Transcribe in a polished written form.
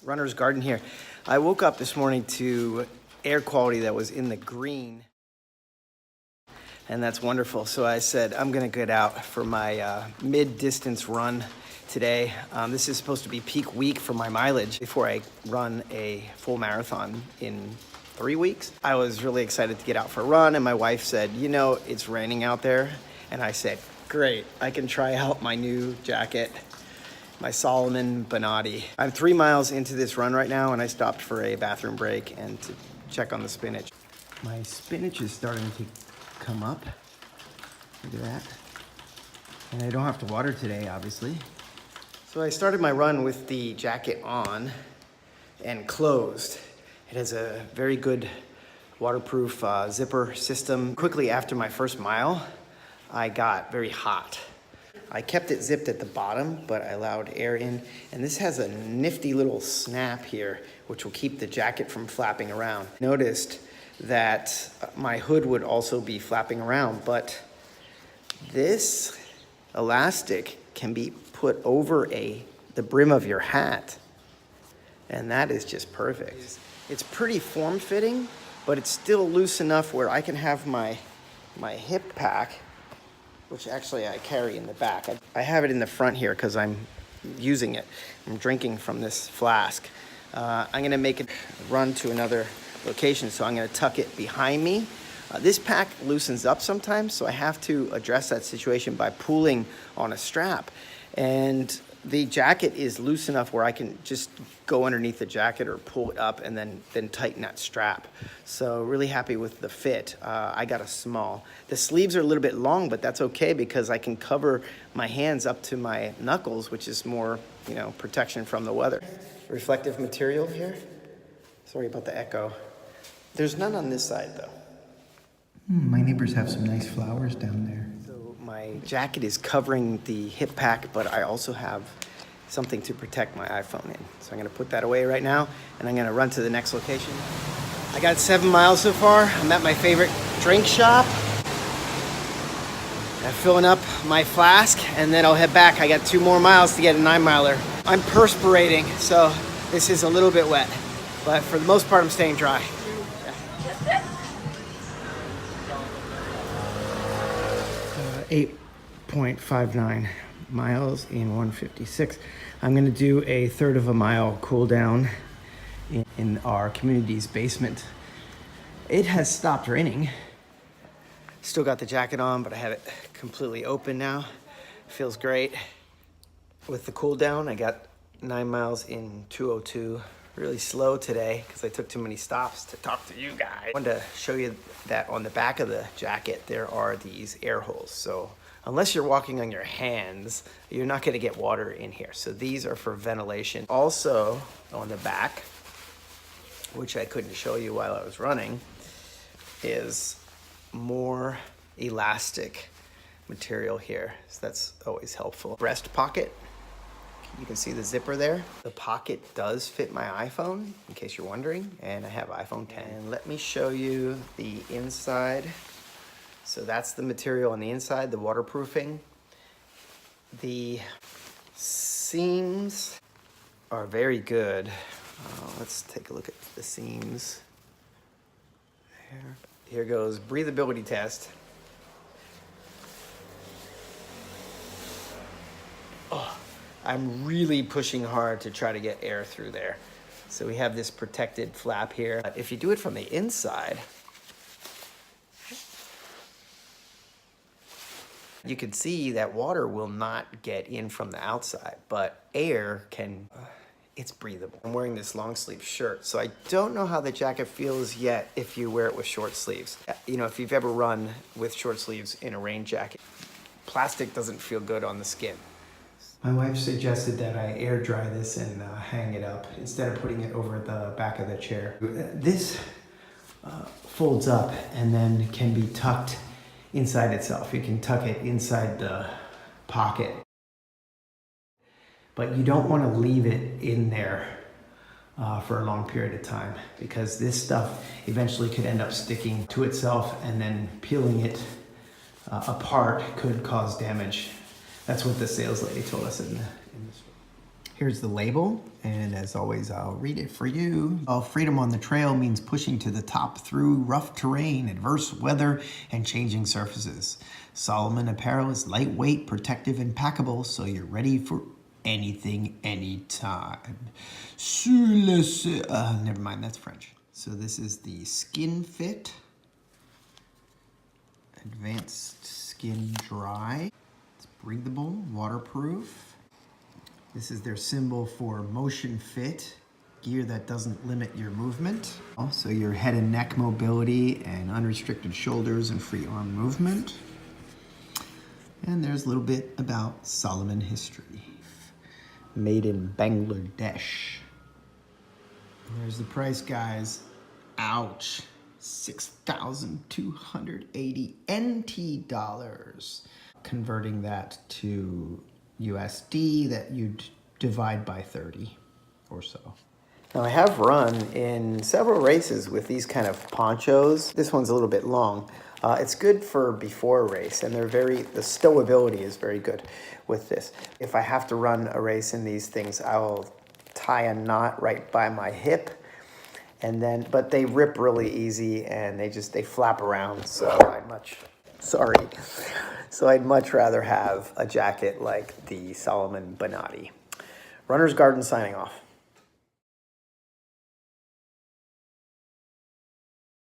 runner's garden here. I woke up this morning to air quality that was in the green, and that's wonderful. So I said, I'm gonna get out for my mid-distance run today. This is supposed to be peak week for my mileage before I run a full marathon in 3 weeks. I was really excited to get out for a run, and my wife said, you know, it's raining out there. And I said, great, I can try out my new jacket, my Salomon Bonatti. I'm 3 miles into this run right now, and I stopped for a bathroom break and to check on the spinach. My spinach is starting to come up. Look at that. And I don't have to water today, obviously. So I started my run with the jacket on and closed. It has a very good waterproof zipper system. Quickly after my first mile, I got very hot. I kept it zipped at the bottom, but I allowed air in. And this has a nifty little snap here, which will keep the jacket from flapping around. Noticed that my hood would also be flapping around, but this elastic can be put over the brim of your hat. And that is just perfect. It's pretty form-fitting, but it's still loose enough where I can have my hip pack, which actually I carry in the back. I have it in the front here because I'm using it. I'm drinking from this flask. I'm gonna make it run to another location, so I'm gonna tuck it behind me. This pack loosens up sometimes, so I have to address that situation by pulling on a strap. And the jacket is loose enough where I can just go underneath the jacket or pull it up and then tighten that strap. So really happy with the fit. I got a small. The sleeves are a little bit long, but that's okay because I can cover my hands up to my knuckles, which is more, protection from the weather. Reflective material here. Sorry about the echo. There's none on this side though. My neighbors have some nice flowers down there. My jacket is covering the hip pack, but I also have something to protect my iPhone in. So I'm gonna put that away right now, and I'm gonna run to the next location. I got 7 miles so far. I'm at my favorite drink shop. I'm filling up my flask, and then I'll head back. I got 2 more miles to get a 9-miler. I'm perspirating, so this is a little bit wet, but for the most part, I'm staying dry. 8.59 miles in 1:56. I'm gonna do a 1/3 of a mile cool down in our community's basement. It has stopped raining. Still got the jacket on, but I have it completely open now. Feels great. With the cool down, I got 9 miles in 2:02. Really slow today because I took too many stops to talk to you guys. I wanted to show you that on the back of the jacket, there are these air holes. So unless you're walking on your hands, you're not gonna get water in here. So these are for ventilation. Also on the back, which I couldn't show you while I was running, is more elastic material here. So that's always helpful. Breast pocket. You can see the zipper there. The pocket does fit my iPhone, in case you're wondering, and I have iPhone 10. And let me show you the inside. So that's the material on the inside, the waterproofing. The seams are very good. Let's take a look at the seams. Here goes breathability test. I'm really pushing hard to try to get air through there. So we have this protected flap here. If you do it from the inside, you can see that water will not get in from the outside, but air can, it's breathable. I'm wearing this long sleeve shirt, so I don't know how the jacket feels yet if you wear it with short sleeves. If you've ever run with short sleeves in a rain jacket, plastic doesn't feel good on the skin. My wife suggested that I air dry this and hang it up instead of putting it over the back of the chair. This folds up and then can be tucked inside itself. You can tuck it inside the pocket. But you don't want to leave it in there for a long period of time because this stuff eventually could end up sticking to itself, and then peeling it apart could cause damage. That's what the sales lady told us in the store. Here's the label, and as always, I'll read it for you. Freedom on the trail means pushing to the top through rough terrain, adverse weather, and changing surfaces. Salomon apparel is lightweight, protective, and packable, so you're ready for anything, anytime. Never mind, that's French. So this is the Skin Fit. Advanced Skin Dry. It's breathable, waterproof. This is their symbol for motion fit, gear that doesn't limit your movement. Also your head and neck mobility and unrestricted shoulders and free arm movement. And there's a little bit about Salomon history. Made in Bangladesh. And there's the price, guys. Ouch. 6,280 NT dollars. Converting that to USD, that you'd divide by 30 or so. Now I have run in several races with these kind of ponchos. This one's a little bit long. It's good for before a race, and the stowability is very good with this. If I have to run a race in these things, I will tie a knot right by my hip, but they rip really easy and they flap around. So I'd much rather have a jacket like the Salomon Bonatti. Runner's Garden signing off.